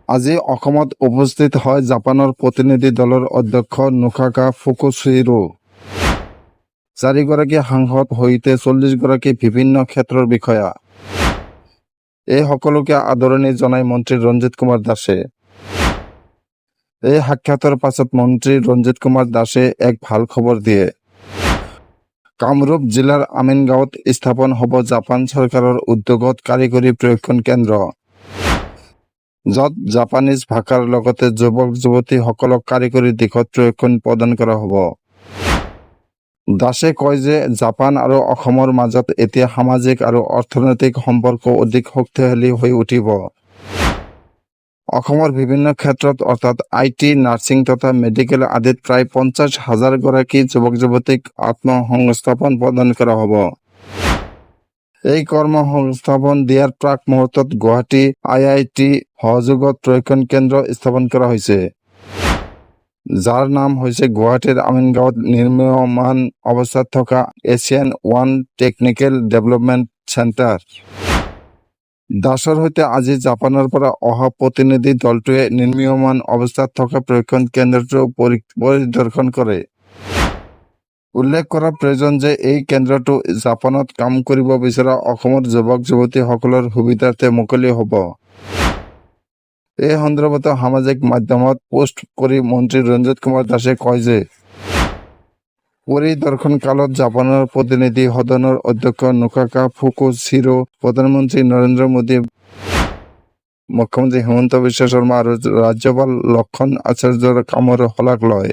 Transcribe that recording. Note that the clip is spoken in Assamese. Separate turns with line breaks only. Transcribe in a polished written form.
আজি অসমত উপস্থিত হয় জাপানৰ প্ৰতিনিধি দলৰ অধ্যক্ষ নুকাকা ফুকুচিৰো। 4গৰাকী সাংসদ সৈতে 40গৰাকী বিভিন্ন ক্ষেত্ৰৰ বিষয়া। এই সকলোকে আদৰণি জনাই মন্ত্ৰী ৰঞ্জিত কুমাৰ দাসে। এই সাক্ষাতৰ পাছত মন্ত্ৰী ৰঞ্জিত কুমাৰ দাসে এক ভাল খবৰ দিয়ে। কামৰূপ জিলাৰ আমিনগাঁৱত স্থাপন হ'ব জাপান চৰকাৰৰ উদ্যোগত কাৰিকৰী প্ৰশিক্ষণ কেন্দ্ৰ, য'ত জাপানীজ ভাষাৰ লগতে যুৱক-যুৱতীসকলক কাৰিকৰী দিশত প্ৰশিক্ষণ প্ৰদান কৰা হ'ব। দাসে কয় যে জাপান আৰু অসমৰ মাজত এতিয়া সামাজিক আৰু অৰ্থনৈতিক সম্পৰ্ক অধিক শক্তিশালী হৈ উঠিব। অসমৰ বিভিন্ন ক্ষেত্ৰত অৰ্থাৎ IT, নাৰ্ছিং তথা মেডিকেল আদিত প্ৰায় 50,000 গৰাকী যুৱক-যুৱতীক আত্মসংস্থাপন প্ৰদান কৰা হ'ব। এই কৰ্মসংস্থাপন দিয়াৰ প্ৰাক মুহূৰ্তত গুৱাহাটী IIT সহযোগত প্ৰশিক্ষণ কেন্দ্ৰ স্থাপন কৰা হৈছে, যাৰ নাম হৈছে গুৱাহাটীৰ আমিনগাঁৱত নিৰ্মীয়মান অৱস্থাত থকা Asian one technical development centre. দাসৰ সৈতে আজি জাপানৰ পৰা অহা প্ৰতিনিধি দলটোৱে নিৰ্মীয়মান অৱস্থাত থকা প্ৰশিক্ষণ কেন্দ্ৰটো পৰিদৰ্শন কৰে। উল্লেখ কৰা প্ৰয়োজন যে এই কেন্দ্ৰটো জাপানত কাম কৰিব বিচৰা অসমৰ যুৱক-যুৱতীসকলৰ সুবিধাৰ্থে মুকলি হ'ব। এই সন্দৰ্ভত সামাজিক মাধ্যমত পোষ্ট কৰি মন্ত্ৰী ৰঞ্জিত কুমাৰ দাসে কয় যে পৰিদৰ্শন কালত জাপানৰ প্ৰতিনিধি সদনৰ অধ্যক্ষ নুকাকা ফুকুচিৰো, প্ৰধানমন্ত্ৰী নৰেন্দ্ৰ মোদী, মুখ্যমন্ত্ৰী হিমন্ত বিশ্ব শৰ্মা আৰু ৰাজ্যপাল লক্ষণ আচাৰ্যৰ কামৰ শলাগ লয়।